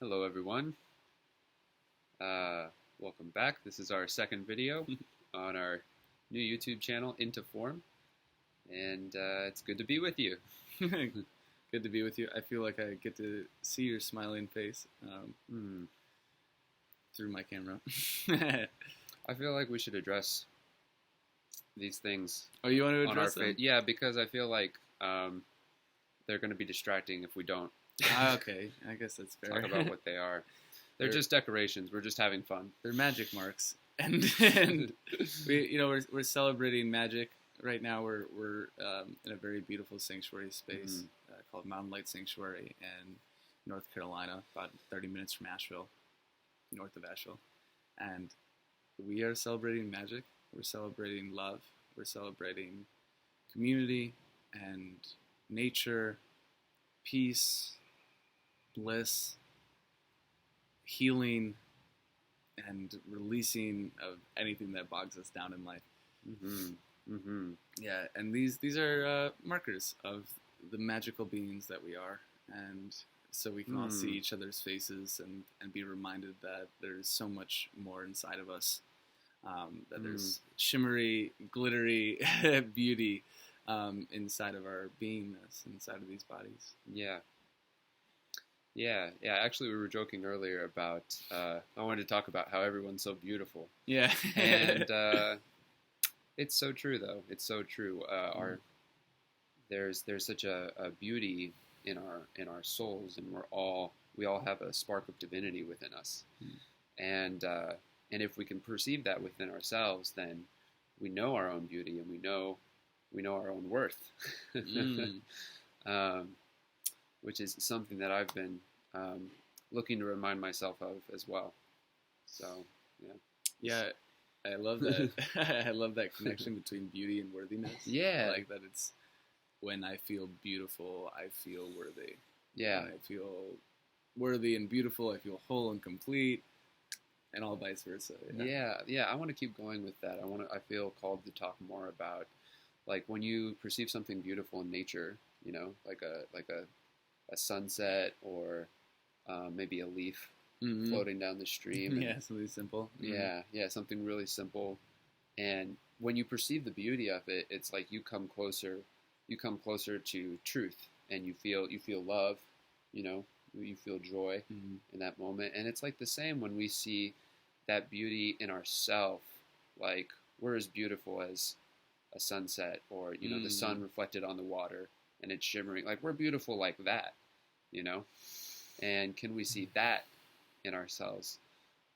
Hello everyone, welcome back. This is our second video on our new YouTube channel, Into Form, and it's good to be with you. Good to be with you. I feel like I get to see your smiling face through my camera. I feel like we should address these things Oh, you want to on our address them? face. Yeah, because I feel like they're going to be distracting if we don't Okay, I guess that's fair. talk about what they are. They're just decorations. We're just having fun. They're magic marks, and we're celebrating magic right now. We're in a very beautiful sanctuary space called Mountain Light Sanctuary in North Carolina, about 30 minutes from Asheville, north of Asheville, and we are celebrating magic. We're celebrating love. We're celebrating community and nature, peace, bliss, healing, and releasing of anything that bogs us down in life. Yeah, and these are markers of the magical beings that we are, and so we can all see each other's faces and be reminded that there's so much more inside of us, that there's shimmery, glittery beauty inside of our beingness, inside of these bodies. Yeah. Actually, we were joking earlier about. I wanted to talk about how everyone's so beautiful. Yeah, and it's so true, though. It's so true. There's such a beauty in our souls, and we all have a spark of divinity within us, and if we can perceive that within ourselves, then we know our own beauty, and we know our own worth. Which is something that I've been looking to remind myself of as well. So, yeah, I love that. I love that connection between beauty and worthiness. Yeah, I like that. It's when I feel beautiful, I feel worthy. Yeah, when I feel worthy and beautiful, I feel whole and complete, and all vice versa. Yeah. I want to keep going with that. I feel called to talk more about, like, when you perceive something beautiful in nature, like a sunset, or maybe a leaf floating down the stream. Yeah, something simple. Yeah, something really simple. And when you perceive the beauty of it, it's like you come closer to truth, and you feel love, you feel joy in that moment. And it's like the same when we see that beauty in ourselves, like we're as beautiful as a sunset, or the sun reflected on the water and it's shimmering. Like, we're beautiful like that, and can we see that in ourselves?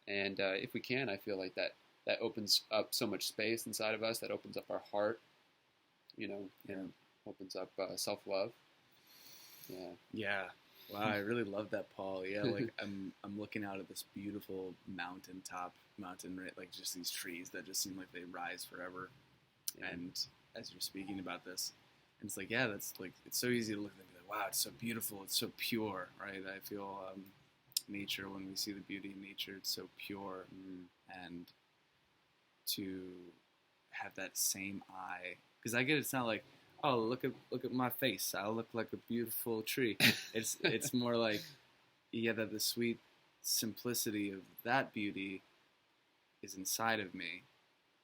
And if we can, I feel like that opens up so much space inside of us, that opens up our heart, and opens up self-love. Yeah. Wow, I really love that, Paul. Yeah, like I'm looking out at this beautiful mountain, right? Like, just these trees that just seem like they rise forever. Yeah. And as you're speaking about this, and it's like, yeah, that's like, it's so easy to look at them and be like, wow, it's so beautiful, it's so pure, right? I feel nature, when we see the beauty in nature, it's so pure, and to have that same eye, because I get it's not like, oh, look at my face, I look like a beautiful tree. It's more like, yeah, that the sweet simplicity of that beauty is inside of me,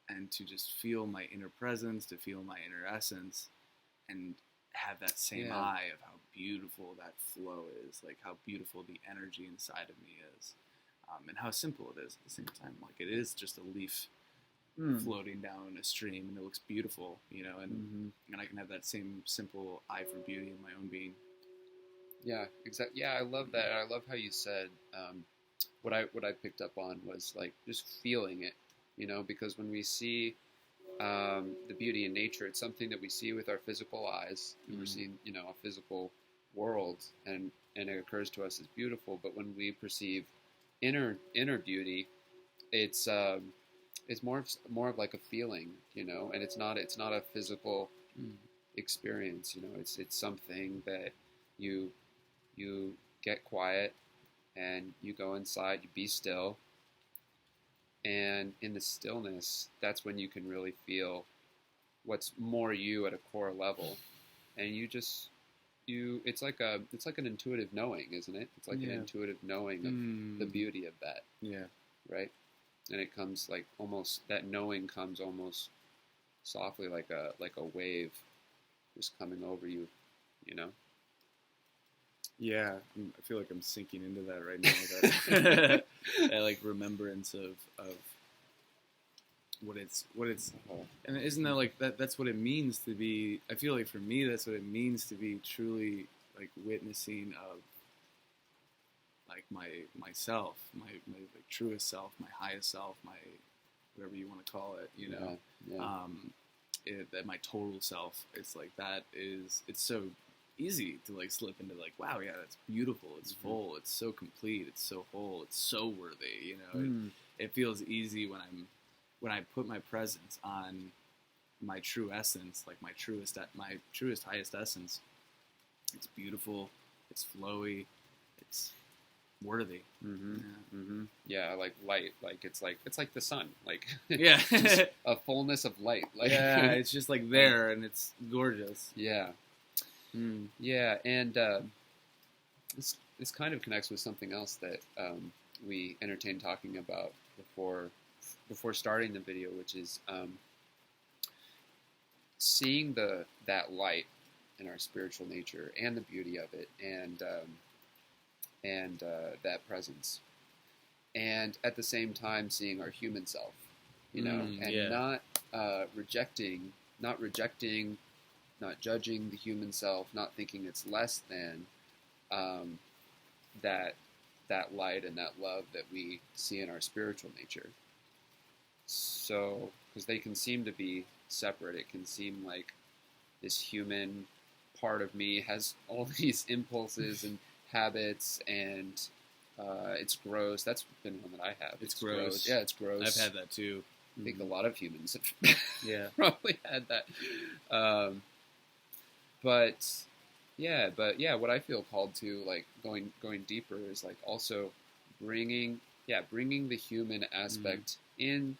and to just feel my inner presence, to feel my inner essence, and have that same eye of how beautiful that flow is, like how beautiful the energy inside of me is, and how simple it is at the same time. Like, it is just a leaf floating down a stream, and it looks beautiful, and I can have that same simple eye for beauty in my own being. Yeah, exactly. Yeah, I love that. I love how you said, what I picked up on was, like, just feeling it, because when we see the beauty in nature, it's something that we see with our physical eyes. We're seeing, a physical world, and it occurs to us as beautiful. But when we perceive inner beauty, it's more of like a feeling, and it's not a physical experience. It's something that you get quiet, and you go inside, you be still. And in the stillness, that's when you can really feel what's more you at a core level. And you it's like an intuitive knowing, isn't it? It's like an intuitive knowing of the beauty of that. Yeah. Right? And it comes like almost, that knowing comes almost softly, like a wave just coming over you, you know? Yeah, I feel like I'm sinking into that right now. That like remembrance of what it's, and isn't that like that's what it means to be? I feel like for me, that's what it means to be truly like witnessing of like myself, my like truest self, my highest self, my whatever you want to call it, you know. That my total self. It's like it's so easy to like slip into like, wow, yeah, that's beautiful, it's full, it's so complete, it's so whole, it's so worthy, you know. It feels easy when I put my presence on my true essence, like my truest highest essence. It's beautiful, it's flowy, it's worthy. Yeah, like light, like it's like the sun, like yeah, just a fullness of light, like yeah, it's just like there and it's gorgeous. Yeah. Yeah, and this kind of connects with something else that we entertained talking about before starting the video, which is seeing that light in our spiritual nature and the beauty of it, and that presence, and at the same time seeing our human self, you know, and not rejecting, not judging the human self, not thinking it's less than that light and that love that we see in our spiritual nature. So, because they can seem to be separate, it can seem like this human part of me has all these impulses and habits, and it's gross. That's been one that I have. It's gross. Yeah, it's gross. I've had that too. I think a lot of humans have probably had that. But what I feel called to, like going deeper, is like also bringing the human aspect in,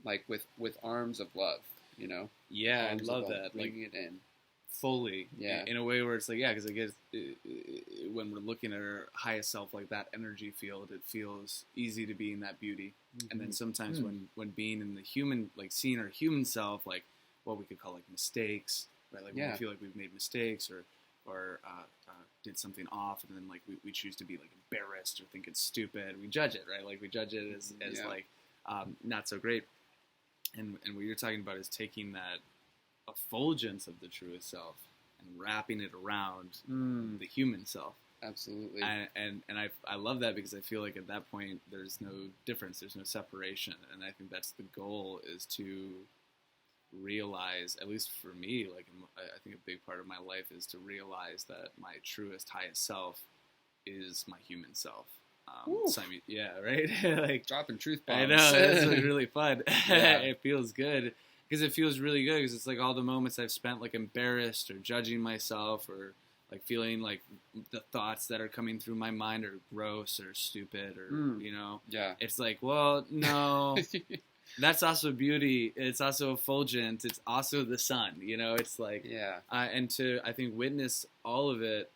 like with arms of love, you know. Yeah, arms I love of love, that. bringing like, it in fully. Yeah, in a way where it's like, yeah, because I guess when we're looking at our highest self, like that energy field, it feels easy to be in that beauty. And then sometimes when being in the human, like seeing our human self, like what we could call like mistakes. Right, like when we feel like we've made mistakes or did something off, and then like we choose to be like embarrassed or think it's stupid. We judge it, right? Like we judge it as like not so great. And what you're talking about is taking that effulgence of the truest self and wrapping it around the human self. Absolutely. And I love that, because I feel like at that point there's no difference, there's no separation, and I think that's the goal, is to realize, at least for me, like I think a big part of my life is to realize that my truest, highest self is my human self. Yeah, right? Like dropping truth bombs. I know, it's like really fun. It feels good, because it feels really good, because it's like all the moments I've spent like embarrassed or judging myself, or like feeling like the thoughts that are coming through my mind are gross or stupid, or you know, it's like, well, no. That's also beauty. It's also effulgent. It's also the sun. You know, it's like, and to, I think, witness all of it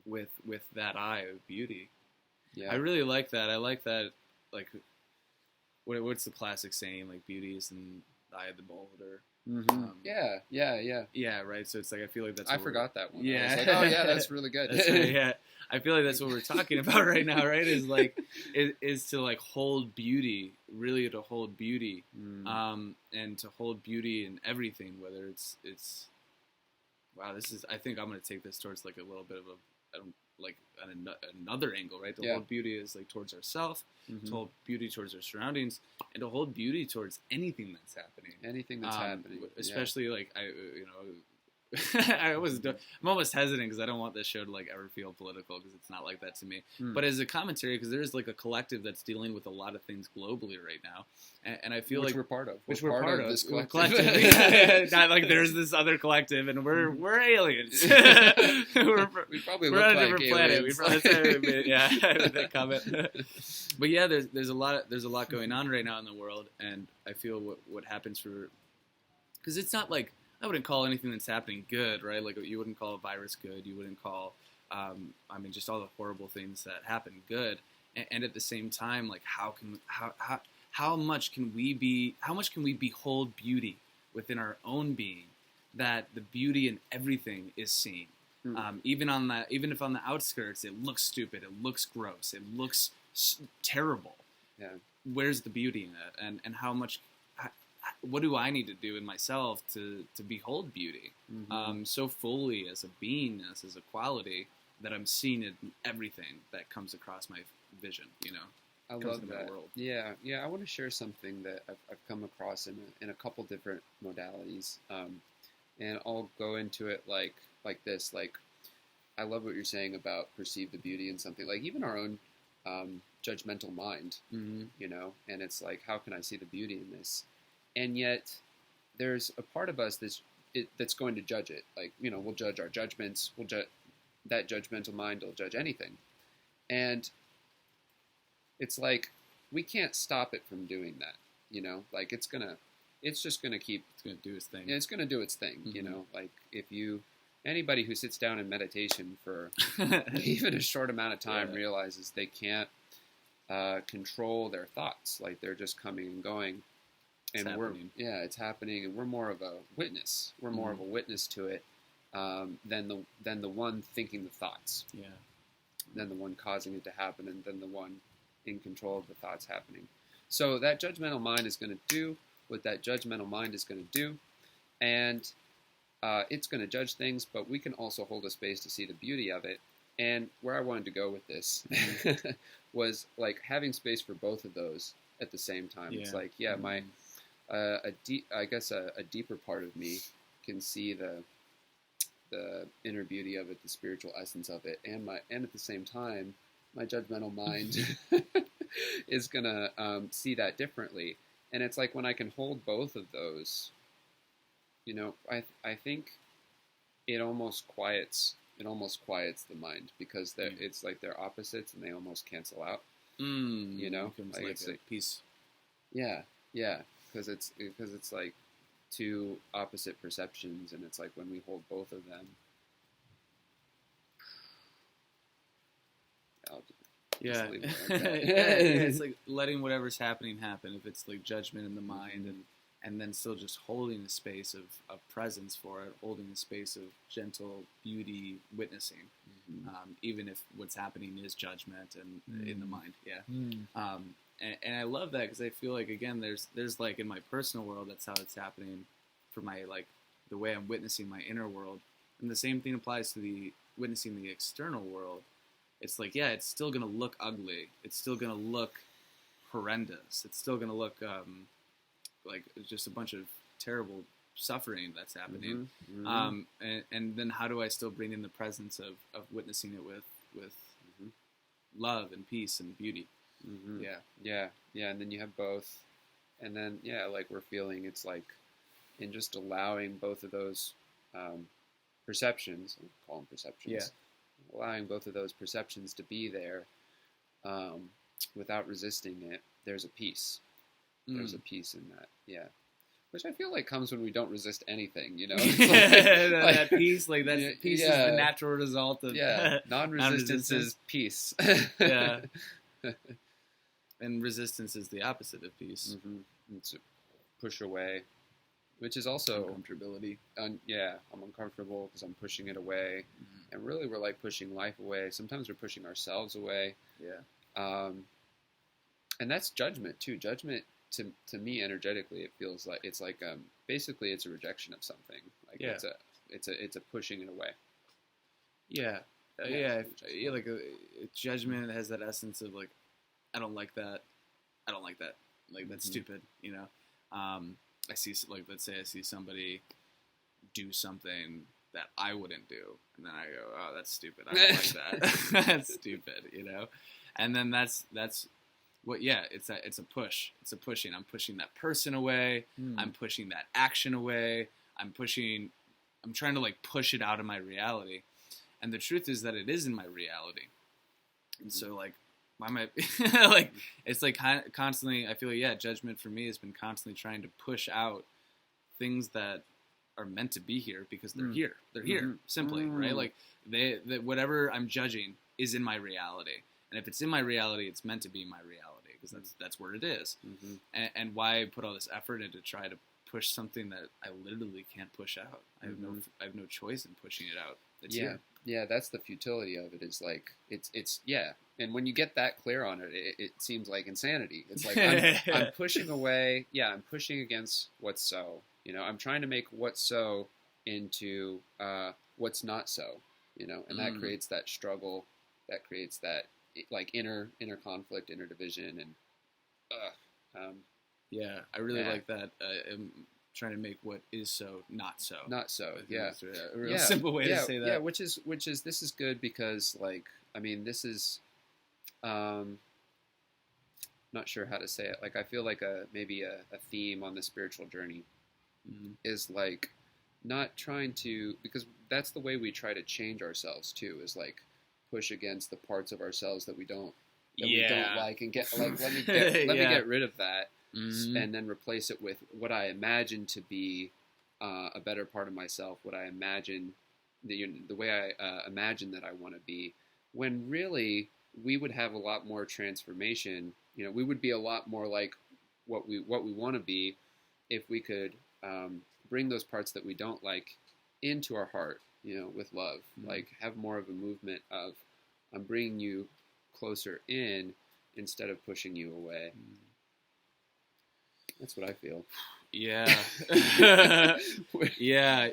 with that eye of beauty. Yeah, I really like that. I like that. Like, what's the classic saying? Like, beauty is in the eye of the beholder. Yeah. Right. So it's like, I feel like that's. I forgot that one. Yeah. I was like, oh yeah, that's really good. Yeah. I feel like that's what we're talking about right now, right? Is like, is to like hold beauty, really to hold beauty, and to hold beauty in everything, whether it's. Wow, this is. I think I'm going to take this towards like a little bit of another angle, right? To hold beauty is like towards ourselves, to hold beauty towards our surroundings, and to hold beauty towards anything that's happening. Anything that's happening, especially like I'm almost hesitant, because I don't want this show to like ever feel political, because it's not like that to me. But as a commentary, because there's like a collective that's dealing with a lot of things globally right now, and I feel which like we're part of. Which we're part of this collective. Not like there's this other collective, and we're aliens. we probably we're look on a like different aliens. planet. That comment. But yeah, there's a lot going on right now in the world, and I feel what happens because it's not like I wouldn't call anything that's happening good, right? Like you wouldn't call a virus good. You wouldn't call, just all the horrible things that happen good. And at the same time, like how much can we behold beauty within our own being, that the beauty in everything is seen. Even if on the outskirts it looks stupid, it looks gross, it looks terrible. Yeah. Where's the beauty in it, and how much? What do I need to do in myself to behold beauty so fully as a beingness, as a quality, that I'm seeing in everything that comes across my vision? I love that. World. Yeah. I want to share something that I've come across in a couple different modalities, and I'll go into it like this. Like, I love what you're saying about perceive the beauty in something. Like even our own judgmental mind, and it's like, how can I see the beauty in this? And yet, there's a part of us that's going to judge it. Like, we'll judge our judgments. We'll judge that judgmental mind. Will judge anything, and it's like we can't stop it from doing that. Like it's just gonna keep. It's gonna do its thing. It's gonna do its thing. Like if anybody who sits down in meditation for even a short amount of time realizes they can't control their thoughts. Like they're just coming and going. And it's happening, and we're more of a witness. We're more of a witness to it than the one thinking the thoughts. Yeah. Than the one causing it to happen, and then the one in control of the thoughts happening. So that judgmental mind is going to do what that judgmental mind is going to do, and it's going to judge things. But we can also hold a space to see the beauty of it. And where I wanted to go with this was like having space for both of those at the same time. Yeah. It's like, my. A deeper part of me can see the inner beauty of it, the spiritual essence of it, and at the same time, my judgmental mind is gonna see that differently. And it's like when I can hold both of those, I think it almost quiets the mind, because it's like they're opposites and they almost cancel out. Like it's like peace. Yeah. Because it's like two opposite perceptions, and it's like when we hold both of them. It's like letting whatever's happening happen. If it's like judgment in the mind, and then still just holding a space of presence for it, holding a space of gentle beauty, witnessing, even if what's happening is judgment and in the mind. Yeah. And I love that, because I feel like, again, there's like in my personal world, that's how it's happening for my, like, the way I'm witnessing my inner world. And the same thing applies to the witnessing the external world. It's like, it's still going to look ugly. It's still going to look horrendous. It's still going to look like just a bunch of terrible suffering that's happening. And then how do I still bring in the presence of witnessing it with love and peace and beauty? Yeah, and then you have both, and then like we're feeling, it's like in just allowing both of those perceptions, I'll call them perceptions, allowing both of those perceptions to be there without resisting it. There's a peace. There's a peace in that, which I feel like comes when we don't resist anything. That peace, like that peace is the natural result of non-resistance is peace. And resistance is the opposite of peace. It's a push away, which is also uncomfortability. I'm uncomfortable because I'm pushing it away, and really we're like pushing life away. Sometimes we're pushing ourselves away. And that's judgment too. Judgment to me energetically, it feels like it's like basically it's a rejection of something. Like it's a pushing it away. Like judgment has that essence of like, I don't like that. Like that's stupid. I see, like, let's say I see somebody do something that I wouldn't do, and then I go, oh, that's stupid. I don't like that. That's stupid. And then that's what. It's a push. It's a pushing. I'm pushing that person away. I'm pushing that action away. I'm trying to like push it out of my reality. And the truth is that it is in my reality. And so like, why am I like, it's like constantly, I feel like, judgment for me has been constantly trying to push out things that are meant to be here because they're here. They're here, simply, right? Like, whatever I'm judging is in my reality. And if it's in my reality, it's meant to be my reality, because that's where it is. And why put all this effort into try to push something that I literally can't push out? I have no choice in pushing it out. It's here. Yeah, that's the futility of it. Is like it's and when you get that clear on it, it seems like insanity. It's like I'm pushing away. Yeah, I'm pushing against what's so. I'm trying to make what's so into what's not so. And that creates that struggle. That creates that like inner conflict, inner division, and yeah, I really like that. Trying to make what is so not so. Not so. Yeah. It's a real simple way to say that. Yeah, which is this is good because like this is not sure how to say it. Like I feel like maybe a theme on the spiritual journey is like not trying to, because that's the way we try to change ourselves too, is like push against the parts of ourselves that we don't like, and get like let me get rid of that. And then replace it with what I imagine to be a better part of myself, what I imagine, the way I imagine that I want to be, when really we would have a lot more transformation. We would be a lot more like what we want to be if we could bring those parts that we don't like into our heart, with love, like have more of a movement of I'm bringing you closer in instead of pushing you away. That's what I feel. Yeah. yeah.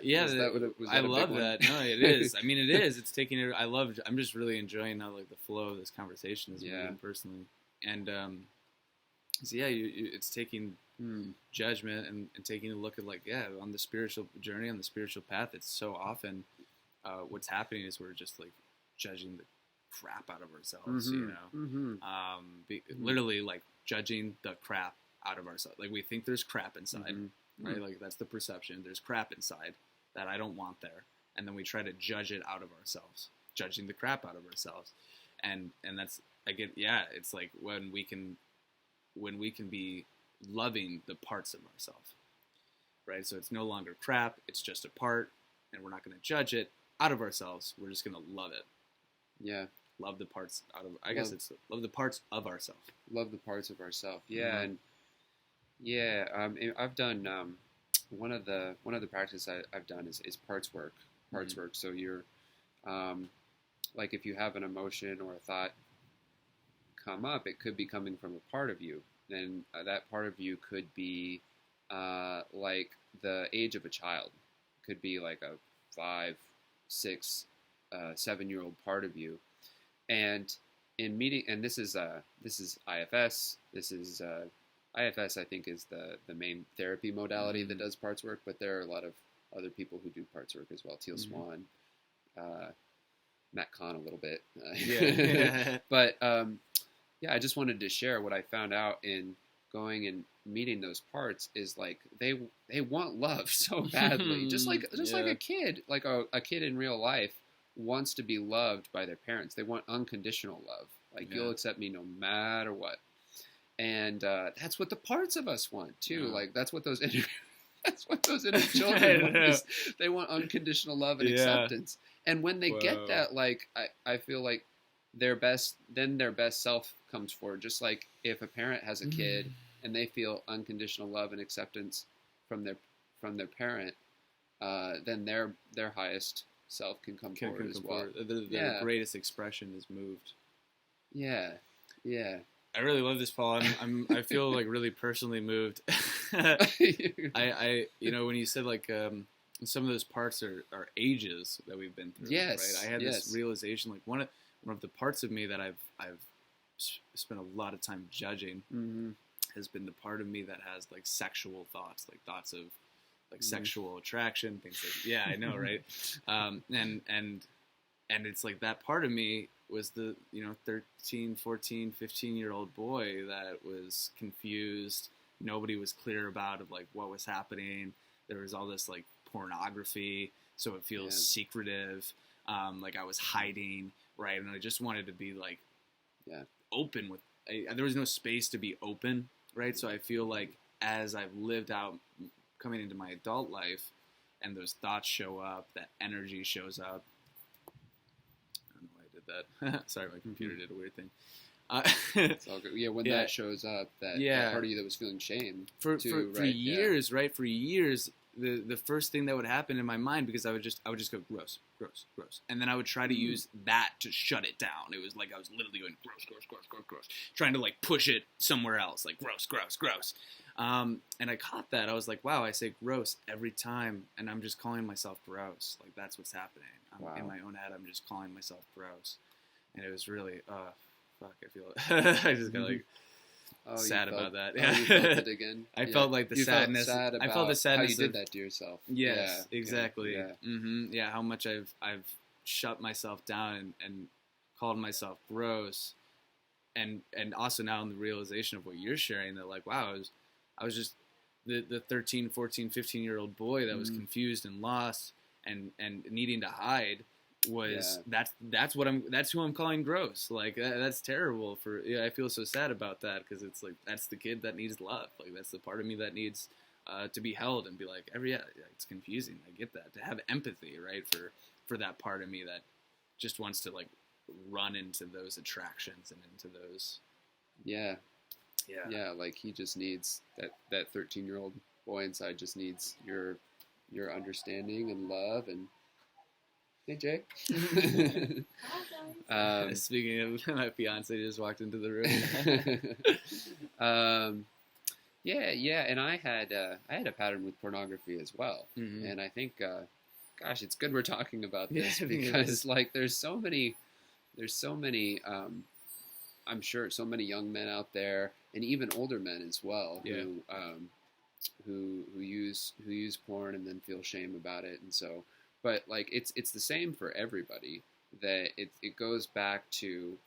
I love that. No, it is. I mean, it is. It's taking it. I'm just really enjoying how like the flow of this conversation is moving personally. And so yeah, it's taking judgment and taking a look at like, on the spiritual journey, on the spiritual path, it's so often what's happening is we're just like judging the crap out of ourselves, literally like judging the crap out of ourselves. Like we think there's crap inside, right? Like that's the perception. There's crap inside that I don't want there. And then we try to judge it out of ourselves, judging the crap out of ourselves. And that's, it's like when we can be loving the parts of ourselves, right? So it's no longer crap. It's just a part, and we're not going to judge it out of ourselves. We're just going to love it. Yeah. Love the parts out of, I guess it's love the parts of ourselves. Love the parts of ourselves. Yeah. And I've done one of the practices I've done is parts work. So you're like if you have an emotion or a thought come up, it could be coming from a part of you. Then that part of you could be like the age of a child. It could be like a 5, 6, 7-year-old part of you. And in meeting, and this is IFS. This is IFS, I think, is the main therapy modality that does parts work, but there are a lot of other people who do parts work as well. Teal Swan, Matt Kahn a little bit. But I just wanted to share what I found out in going and meeting those parts is like they want love so badly, just like a kid, like a kid in real life wants to be loved by their parents. They want unconditional love. Like you'll accept me no matter what. And that's what the parts of us want too. Like that's what those inner children want. Is they want unconditional love and acceptance. And when they get that, like I feel like their best self comes forward. Just like if a parent has a kid and they feel unconditional love and acceptance from their parent, then their highest self can come forward as well. The greatest expression is moved. Yeah. I really love this, Paul. I feel like really personally moved. I when you said like some of those parts are ages that we've been through. Yes. Right. I had this realization, like one of the parts of me that I've spent a lot of time judging has been the part of me that has like sexual thoughts, like thoughts of like sexual attraction, things like I know, right? And it's like that part of me was the 13, 14, 15-year-old boy that was confused. Nobody was clear about like what was happening. There was all this like pornography, so it feels secretive. Like I was hiding, right? And I just wanted to be like open with. There was no space to be open, right? So I feel like as I've lived out, coming into my adult life, and those thoughts show up, that energy shows up. I don't know why I did that. Sorry, my computer did a weird thing. It's all good. Yeah, when that shows up, that part of you that was feeling shame for years, right? For years, the first thing that would happen in my mind, because I would just go gross, gross, gross, and then I would try to use that to shut it down. It was like I was literally going gross, gross, gross, gross, gross, trying to like push it somewhere else, like gross, gross, gross. And I caught that. I was like, wow, I say gross every time, and I'm just calling myself gross. Like that's what's happening. In my own head, I'm just calling myself gross, and it was really fuck, I feel I just got like sad about that. Yeah. You felt it again. I felt like the sadness. I felt the sadness how you did that to yourself. Yes, exactly. Yeah. Yeah, how much I've shut myself down and called myself gross, and also now in the realization of what you're sharing, that like, wow, I was just the 13, 14, 15-year-old boy that was confused and lost and needing to hide. That's who I'm calling gross. Like that's terrible. I feel so sad about that, because it's like that's the kid that needs love. Like that's the part of me that needs to be held and be like it's confusing. I get that, to have empathy, right, for that part of me that just wants to like run into those attractions and into those like he just needs that 13-year-old boy inside just needs your understanding and love. And hey, Jay. Speaking of, my fiance just walked into the room. And I had a pattern with pornography as well, and I think, gosh, it's good we're talking about this because like there's so many, I'm sure so many young men out there, and even older men as well, who use porn and then feel shame about it, and so. But like it's the same for everybody. That it goes back to,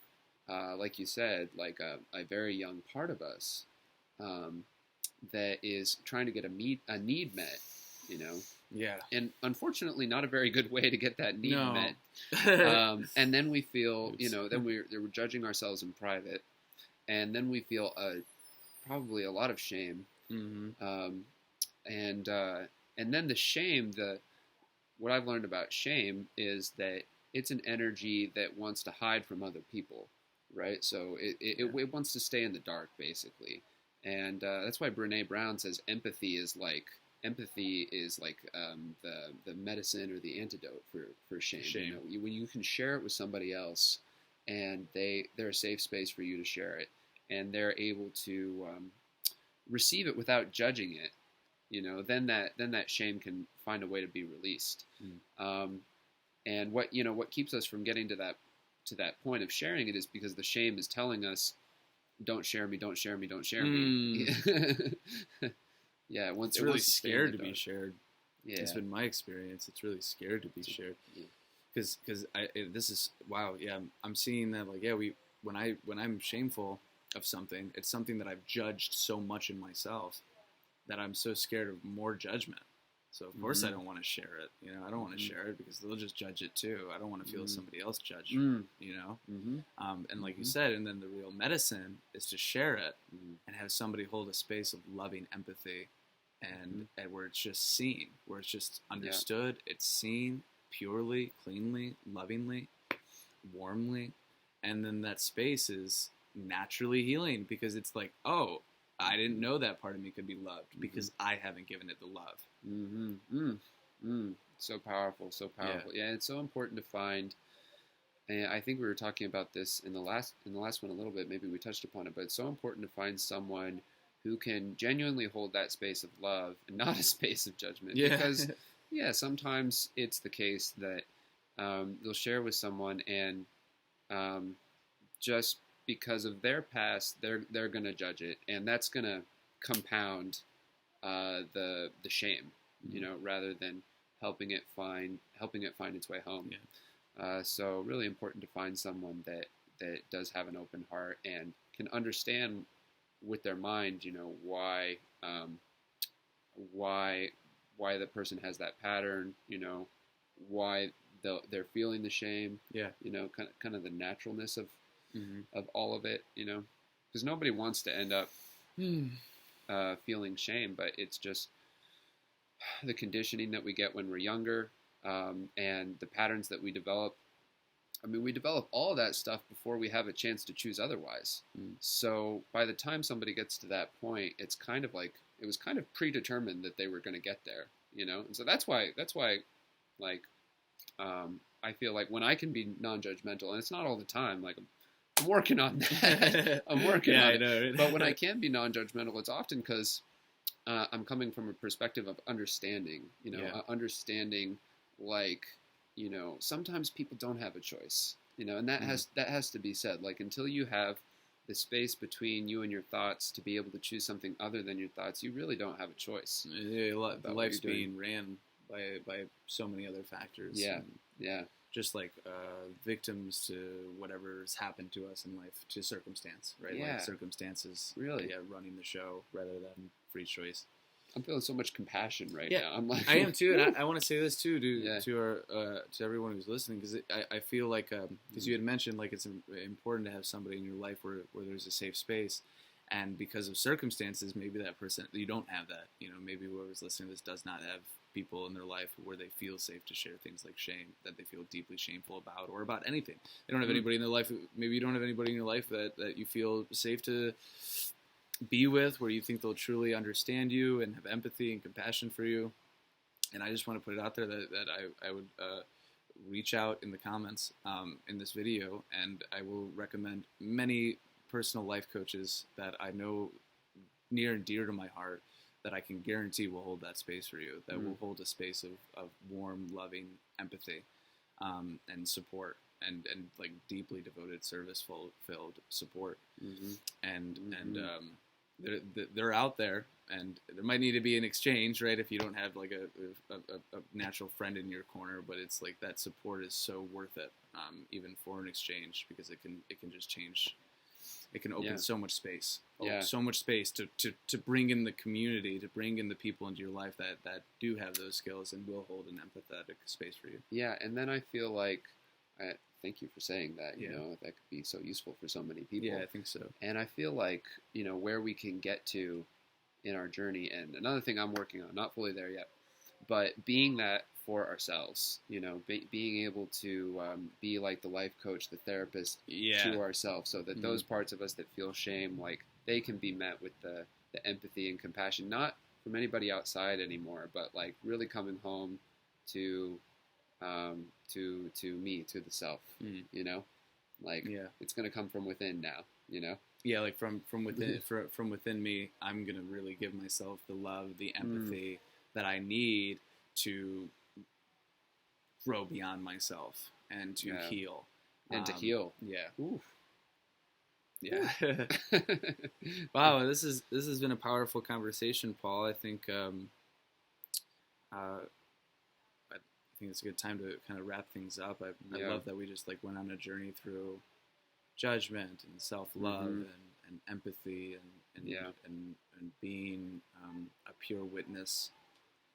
like you said, like a very young part of us, that is trying to get a need met, you know. Yeah. And unfortunately, not a very good way to get that need met. And then we feel, then we're judging ourselves in private, and then we feel probably a lot of shame. And then the shame, what I've learned about shame is that it's an energy that wants to hide from other people, right? So it wants to stay in the dark, basically. And that's why Brené Brown says empathy is like the medicine or the antidote for shame. When you can share it with somebody else, and they're a safe space for you to share it, and they're able to receive it without judging it. Then that shame can find a way to be released. And what keeps us from getting to that point of sharing it is because the shame is telling us, don't share me, don't share me, don't share me. It's really scared to be shared. Yeah. It's been my experience. It's really scared to be shared. Because this is, wow, yeah, I'm seeing that, like, when I'm shameful of something, it's something that I've judged so much in myself that I'm so scared of more judgment. So of course I don't want to share it. I don't want to share it because they'll just judge it too. I don't want to feel somebody else judge. And like you said, and then the real medicine is to share it and have somebody hold a space of loving empathy, and where it's just seen, where it's just understood. It's seen purely, cleanly, lovingly, warmly, and then that space is naturally healing because it's like, oh, I didn't know that part of me could be loved because I haven't given it the love. So powerful, so powerful. Yeah, it's so important to find. And I think we were talking about this in the last one a little bit. Maybe we touched upon it, but it's so important to find someone who can genuinely hold that space of love and not a space of judgment. Yeah. Because sometimes it's the case that you'll share with someone and just because of their past, they're going to judge it, and that's going to compound the shame, rather than helping it find its way home. So really important to find someone that does have an open heart and can understand with their mind, why the person has that pattern, why they're feeling the shame, kind of the naturalness of all of it, because nobody wants to end up feeling shame, but it's just the conditioning that we get when we're younger, and the patterns that we develop. I mean, we develop all of that stuff before we have a chance to choose otherwise. So by the time somebody gets to that point, it's kind of like it was kind of predetermined that they were going to get there, you know. And so that's why, like, I feel like when I can be non-judgmental, and it's not all the time, like I'm working on that. I'm working on it. I know. But when I can be non-judgmental, it's often because I'm coming from a perspective of understanding, you know, understanding, like, you know, sometimes people don't have a choice, you know, and that has to be said. Like, until you have the space between you and your thoughts to be able to choose something other than your thoughts, you really don't have a choice. Yeah, life's being ran by so many other factors. Yeah, yeah. Just like victims to whatever's happened to us in life, to circumstance, right? Yeah. Like circumstances, really, running the show rather than free choice. I'm feeling so much compassion right now. I'm like, I am too, and I want to say this too to everyone who's listening, because I feel like because you had mentioned, like, it's important to have somebody in your life where there's a safe space, and because of circumstances, maybe that person, you don't have that. You know, maybe whoever's listening to this does not have people in their life where they feel safe to share things like shame, that they feel deeply shameful about, or about anything. They don't have anybody in their life. Maybe you don't have anybody in your life that you feel safe to be with, where you think they'll truly understand you and have empathy and compassion for you. And I just want to put it out there that I would reach out in the comments in this video, and I will recommend many personal life coaches that I know near and dear to my heart, that I can guarantee will hold that space for you, that will hold a space of warm, loving empathy and support, and like deeply devoted, service-filled support. And they're out there, and there might need to be an exchange, right? If you don't have like a natural friend in your corner, but it's like that support is so worth it, even for an exchange, because it can just change. It can open so much space, so much space to bring in the community, to bring in the people into your life that do have those skills and will hold an empathetic space for you. Yeah, and then I feel like, thank you for saying that, you know, that could be so useful for so many people. Yeah, I think so. And I feel like, you know, where we can get to in our journey, and another thing I'm working on, not fully there yet, but being that for ourselves, you know, being able to be like the life coach, the therapist to ourselves, so that those parts of us that feel shame, like, they can be met with the empathy and compassion, not from anybody outside anymore, but like really coming home to me, to the self, you know, like, it's going to come from within now, you know? Yeah, like from within, from within me, I'm going to really give myself the love, the empathy that I need to grow beyond myself and to heal. And to heal. Yeah. Oof. Yeah. Wow, this has been a powerful conversation, Paul. I think it's a good time to kind of wrap things up. I love that we just like went on a journey through judgment and self-love and empathy and being a pure witness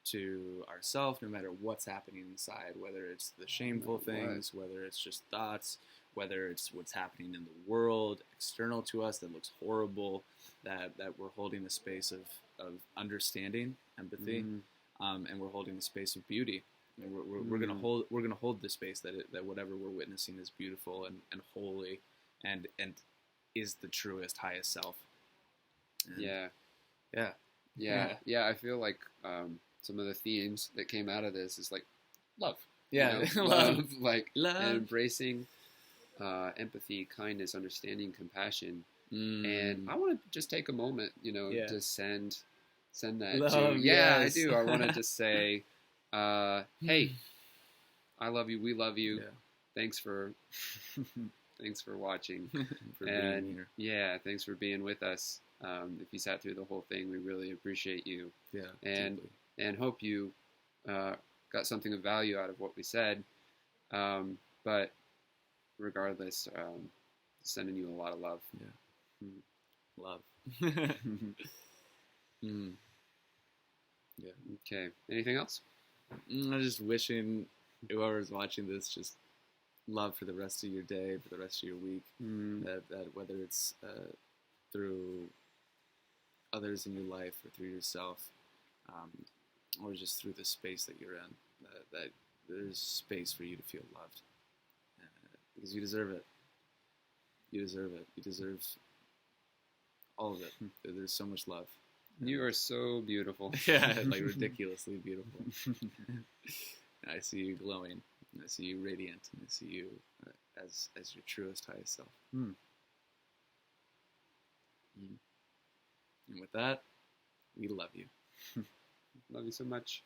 to ourselves, no matter what's happening inside, whether it's the shameful things, whether it's just thoughts, whether it's what's happening in the world external to us that looks horrible, that we're holding a space of understanding, empathy, and we're holding the space of beauty. And we're gonna hold the space that whatever we're witnessing is beautiful and holy, and is the truest, highest self. And I feel like some of the themes that came out of this is like love. Yeah, you know? love, and embracing empathy, kindness, understanding, compassion. And I want to just take a moment, you know, to send that love, to. Yeah, yes. I do. I want to just say, hey, I love you. We love you. Yeah. Thanks for watching. For being here. Yeah, thanks for being with us. If you sat through the whole thing, we really appreciate you. Yeah, and hope you got something of value out of what we said. But regardless, sending you a lot of love. Yeah, love. Yeah. Okay. Anything else? I'm just wishing whoever's watching this just love for the rest of your day, for the rest of your week. That whether it's through others in your life or through yourself, or just through the space that you're in, that there's space for you to feel loved, because you deserve it. You deserve it. You deserve all of it. There's so much love. You are so beautiful. Yeah, like ridiculously beautiful. I see you glowing. I see you radiant. And I see you as your truest, highest self. And with that, we love you. Love you so much.